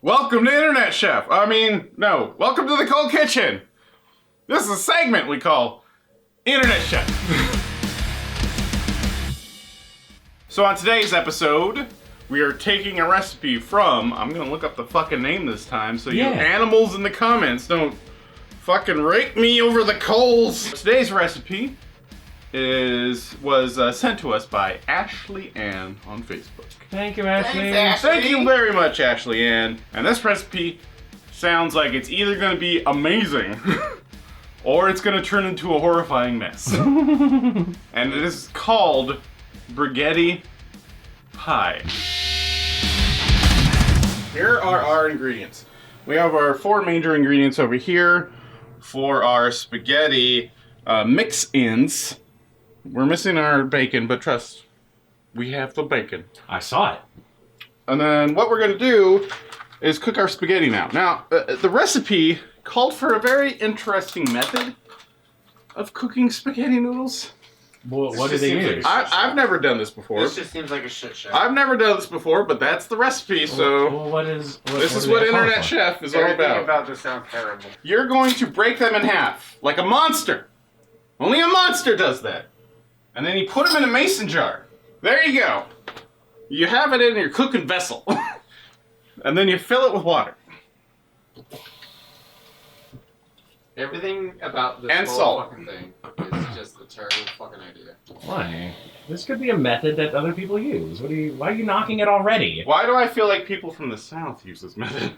Welcome to Internet Chef. Welcome to the Cold Kitchen. This is a segment we call Internet Chef. So on today's episode, we are taking a recipe from, I'm gonna look up the fucking name this time so you animals in the comments don't fucking rake me over the coals. Today's recipe was sent to us by Ashley Ann on Facebook. Thank you, Ashley. Thanks, Ashley. Thank you very much, Ashley Ann. And this recipe sounds like it's either going to be amazing or it's going to turn into a horrifying mess. And it is called Brighetti pie. Here are our ingredients. We have our 4 major ingredients over here for our spaghetti mix-ins. We're missing our bacon, but trust, we have the bacon. I saw it. And then what we're going to do is cook our spaghetti now. Now, the recipe called for a very interesting method of cooking spaghetti noodles. Well, what do they use? I've never done this before. This just seems like a shit show. I've never done this before, but that's the recipe, so... Well, this is what Internet Chef is all about. Everything about this sounds terrible. You're going to break them in half, like a monster. Only a monster does that. And then you put them in a mason jar. There you go. You have it in your cooking vessel. And then you fill it with water. Everything about this and whole salt. fucking thing is just a terrible fucking idea. Why? This could be a method that other people use. Why are you knocking it already? Why do I feel like people from the South use this method?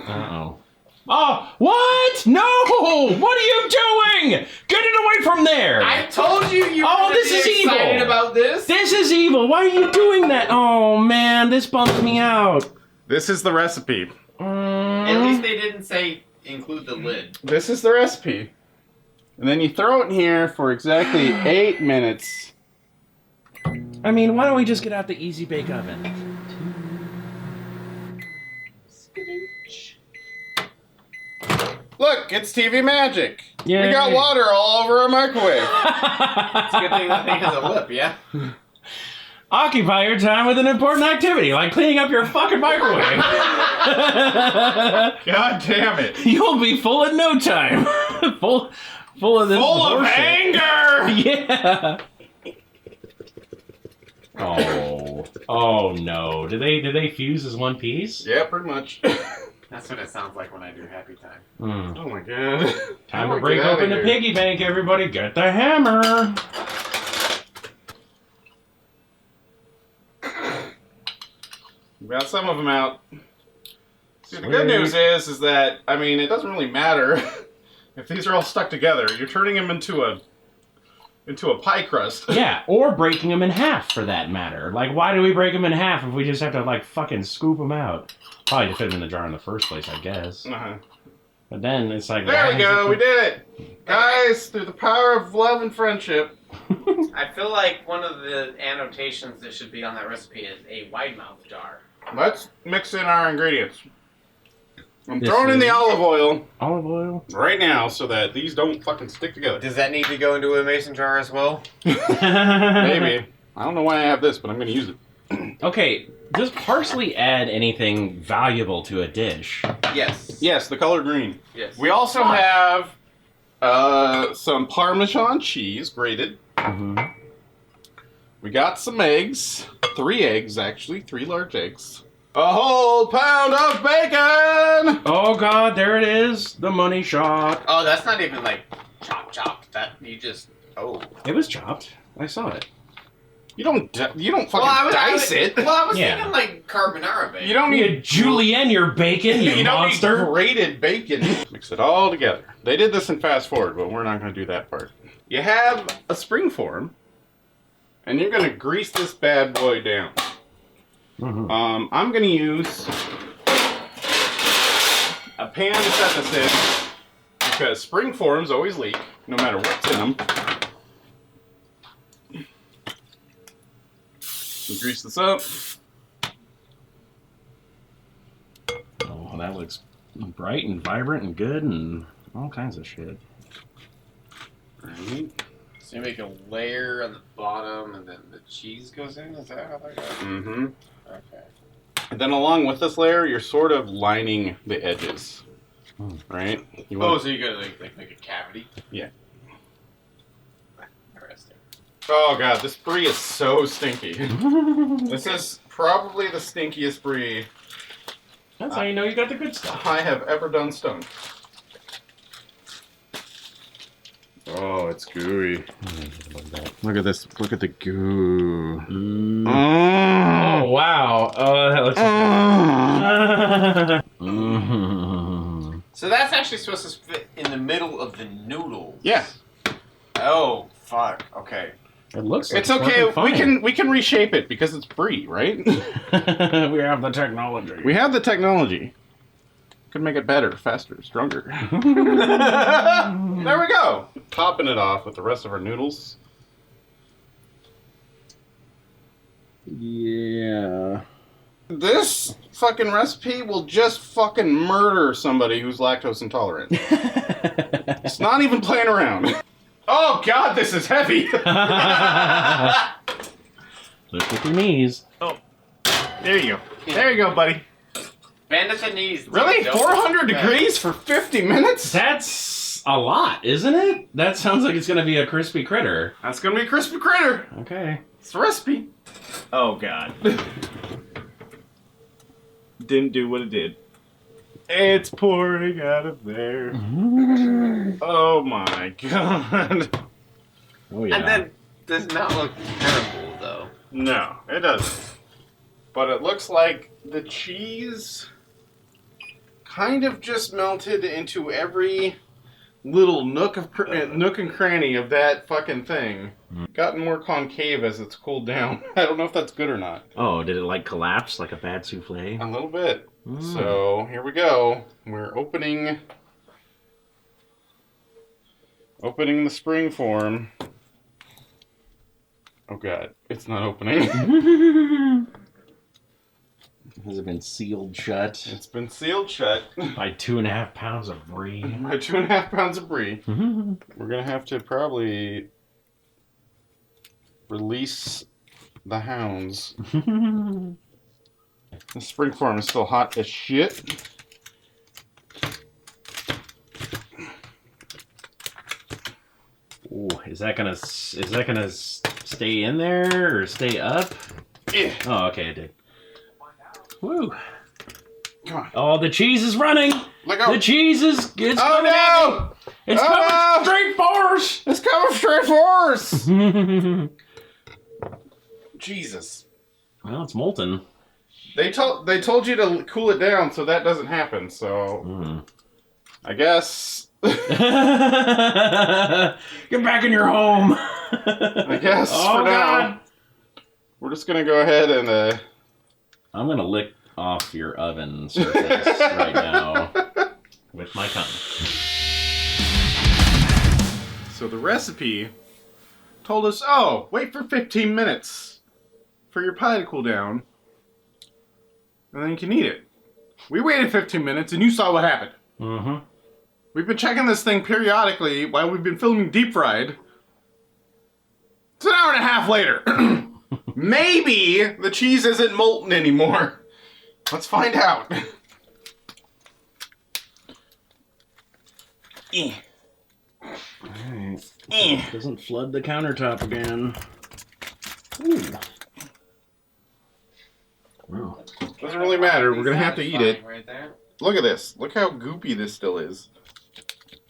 Uh-oh. Oh, what? No! What are you doing? Get it away from there! I told you were this is excited evil. about this. This is evil. Why are you doing that? Oh, man, this bums me out. This is the recipe. At least they didn't say include the lid. This is the recipe. And then you throw it in here for exactly 8 minutes. I mean, why don't we just get out the Easy Bake Oven? Look, it's TV magic. Yay. We got water all over our microwave. It's a good thing that thing has a lip, yeah? Occupy your time with an important activity, like cleaning up your fucking microwave. God damn it. You'll be full in no time. full of this Full of bullshit. anger! Yeah. Oh no. Did they fuse as one piece? Yeah, pretty much. That's what it sounds like when I do Happy Time. Oh my god. Time to break open the piggy bank, everybody. Get the hammer. We got some of them out. See, the good news is that, I mean, it doesn't really matter if these are all stuck together. You're turning them into a pie crust. Yeah, or breaking them in half, for that matter. Like, why do we break them in half if we just have to, like, fucking scoop them out? Probably to fit them in the jar in the first place, I guess. Uh-huh. But then it's like... There we go, we did it! Guys, through the power of love and friendship. I feel like one of the annotations that should be on that recipe is a wide mouth jar. Let's mix in our ingredients. I'm throwing in the olive oil. Olive oil? Right now, so that these don't fucking stick together. Does that need to go into a mason jar as well? Maybe. I don't know why I have this, but I'm going to use it. Okay, does parsley add anything valuable to a dish? Yes. Yes, the color green. Yes. We also have some Parmesan cheese grated. Mm-hmm. We got some eggs. 3 eggs, actually. 3 large eggs. A whole pound of bacon! Oh god, there it is. The money shot. Oh, that's not even like chopped. That you just It was chopped. I saw it. You don't fucking dice it. Well, I was thinking like carbonara bacon. You don't need julienne your bacon, you monster. Don't need grated bacon. Mix it all together. They did this in fast forward, but we're not going to do that part. You have a springform, and you're going to grease this bad boy down. Mm-hmm. I'm going to use a pan to set this in, because springforms always leak, no matter what's in them. Grease this up. Oh, that looks bright and vibrant and good and all kinds of shit. Right. So you make a layer on the bottom, and then the cheese goes in. Is that how that goes? Mm-hmm. Okay. And then along with this layer, you're sort of lining the edges, right? You Oh, want- so you gotta like make a cavity? Yeah. Interesting. Oh god, this brie is so stinky. This is probably the stinkiest brie That's how you know you got the good stuff. I have ever done stoned. Oh, it's gooey. Look at this. Look at the goo. Oh, wow. Oh, that looks... So that's actually supposed to fit in the middle of the noodles. Yeah. Oh, fuck. Okay. It looks like It's okay. fine. We can reshape it because it's brie, right? We have the technology. We have the technology. Could make it better, faster, stronger. There we go. Topping it off with the rest of our noodles. Yeah. This fucking recipe will just fucking murder somebody who's lactose intolerant. It's not even playing around. Oh god, this is heavy. Lift with your knees. Oh, there you go. There you go, buddy. Bend at the knees. Really? Don't- 400 degrees for 50 minutes? That's a lot, isn't it? That sounds like it's going to be a crispy critter. That's gonna be a crispy critter. Okay. It's the recipe. Oh god. Didn't do what it did. It's pouring out of there. Oh my god. Oh, yeah. And then does not look terrible though. No, it doesn't. But it looks like the cheese kind of just melted into every little nook and cranny of that fucking thing. Gotten more concave as it's cooled down. I don't know if that's good or not. Oh, did it like collapse like a bad souffle? A little bit. So here we go. We're opening the spring form. Oh god, it's not opening. Has it been sealed shut? It's been sealed shut By 2.5 pounds of brie. by 2.5 pounds of brie. We're gonna have to probably release the hounds. The spring form is still hot as shit. Ooh, is that gonna stay in there or stay up? Yeah. Oh, okay, it did. Woo! Come on. Oh, the cheese is running. Let go. The cheese is. It's Oh coming at me. no! It's Oh, coming no! straight for us. It's coming straight for us! Jesus. Well, it's molten. They told you to cool it down so that doesn't happen, so I guess Get back in your home. I guess Oh, for now God. we're just gonna go ahead and I'm gonna lick off your oven surface right now with my tongue. so the recipe told us, oh, wait for 15 minutes for your pie to cool down and then you can eat it. We waited 15 minutes and you saw what happened. Mm-hmm. We've been checking this thing periodically while we've been filming Deep Fried. It's an hour and a half later. Maybe the cheese isn't molten anymore. Let's find out. Alright. Doesn't flood the countertop again. Ooh. Wow. Doesn't really matter. We're gonna have to eat it. Right there. Look at this. Look how goopy this still is.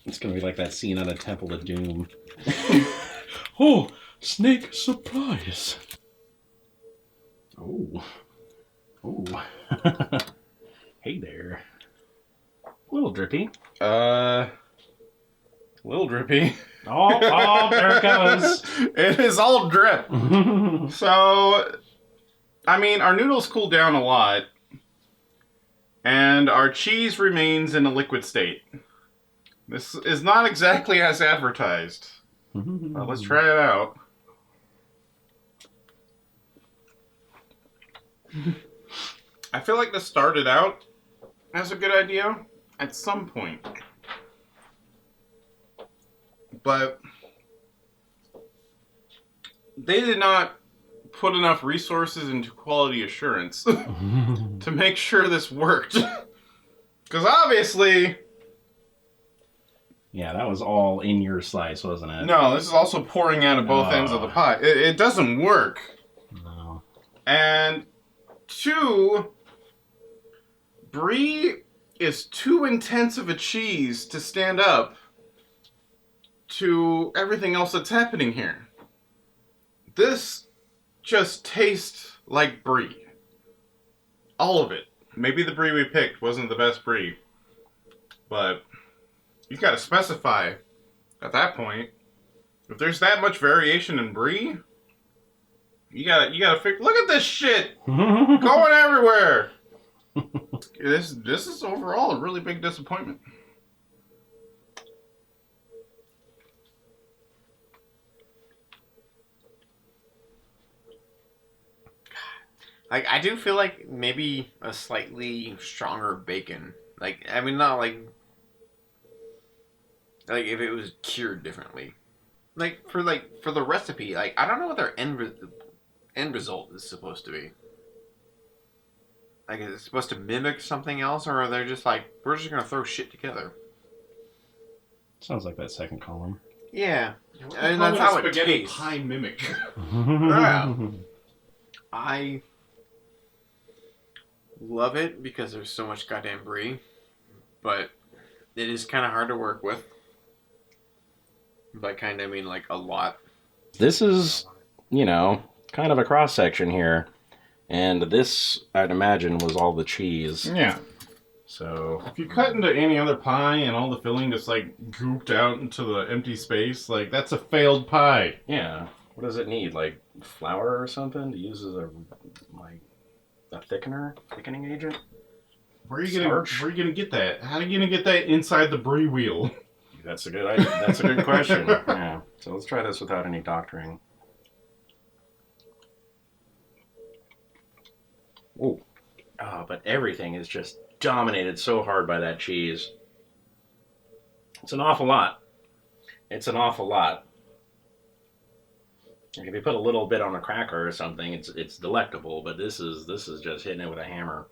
It's gonna be like that scene out of Temple of Doom. Oh, snake surprise. Oh. Oh. Hey there. A little drippy. Little drippy. Oh, there it goes. It is all drip. So, I mean, our noodles cool down a lot. And our cheese remains in a liquid state. This is not exactly as advertised. Let's try it out. I feel like this started out as a good idea at some point. But they did not put enough resources into quality assurance to make sure this worked. Because obviously... Yeah, that was all in your slice, wasn't it? No, this is also pouring out of both ends of the pie. It doesn't work. No. And 2, brie is too intense of a cheese to stand up to everything else that's happening here. This just tastes like brie. All of it. Maybe the brie we picked wasn't the best brie, but you gotta specify at that point. If there's that much variation in brie, you gotta figure. Look at this shit going everywhere. This is overall a really big disappointment. Like, I do feel like maybe a slightly stronger bacon. Like, I mean, not like if it was cured differently. Like for the recipe, like I don't know what their end result is supposed to be. Like, is it supposed to mimic something else, or are they just like, we're just gonna throw shit together? Sounds like that second column. Yeah, and that's how it tastes. Pie mimic. Yeah. I love it because there's so much goddamn brie, but it is kind of hard to work with. By kind, I mean like a lot. This is, kind of a cross section here. And this, I'd imagine, was all the cheese. Yeah. So If you cut into any other pie and all the filling just like gooped out into the empty space, like that's a failed pie. yeah, what does it need? Like flour or something to use as a thickening agent? Where are you gonna get that? How are you gonna get that inside the brie wheel? That's a good question. Yeah. So let's try this without any doctoring. Ooh. Oh, but everything is just dominated so hard by that cheese. It's an awful lot. Like if you put a little bit on a cracker or something, it's delectable, but this is just hitting it with a hammer.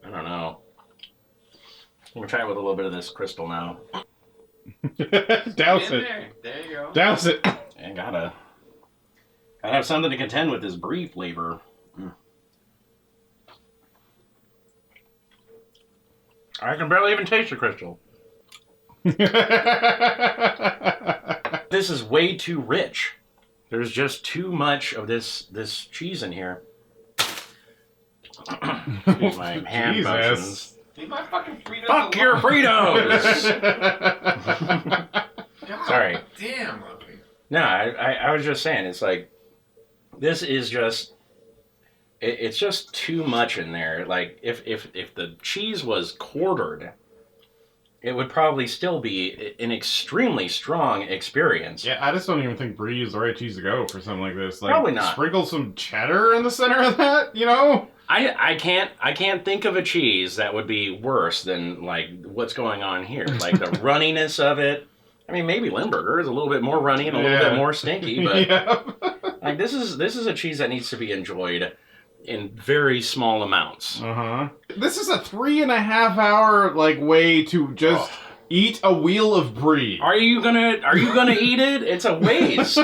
I don't know. I'm gonna try it with a little bit of this crystal now. Douse it. There you go. Douse it. And gotta have something to contend with this brie flavor. I can barely even taste the crystal. This is way too rich. There's just too much of this cheese in here. Excuse my hand motions. Leave my fucking Fritos Fuck your Fritos! God, Sorry. Damn, Loafy. No, I was just saying, it's like, this is just, it's just too much in there. Like, if the cheese was quartered, it would probably still be an extremely strong experience. Yeah, I just don't even think brie is the right cheese to go for something like this. Like, Probably not. Sprinkle some cheddar in the center of that, you know? I can't think of a cheese that would be worse than like what's going on here. Like the runniness of it. I mean, maybe Limburger is a little bit more runny and a little bit more stinky, but like this is a cheese that needs to be enjoyed in very small amounts. This is a 3.5 hour like way to just eat a wheel of brie. Are you gonna eat it? It's a waste.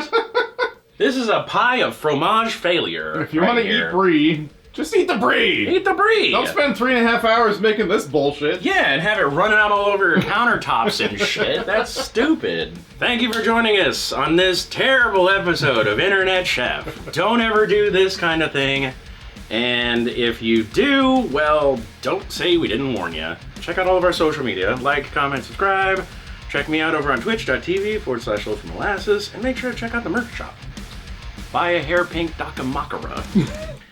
This is a pie of fromage failure. If you want to eat brie, just eat the brie. Eat the brie. Don't spend 3.5 hours making this bullshit. Yeah, and have it running out all over your countertops and shit. That's stupid. Thank you for joining us on this terrible episode of Internet Chef. Don't ever do this kind of thing. And if you do, well, don't say we didn't warn you. Check out all of our social media. Like, comment, subscribe. Check me out over on twitch.tv/Loafy Molasses. And make sure to check out the merch shop. Buy a hair pink Dakamakara.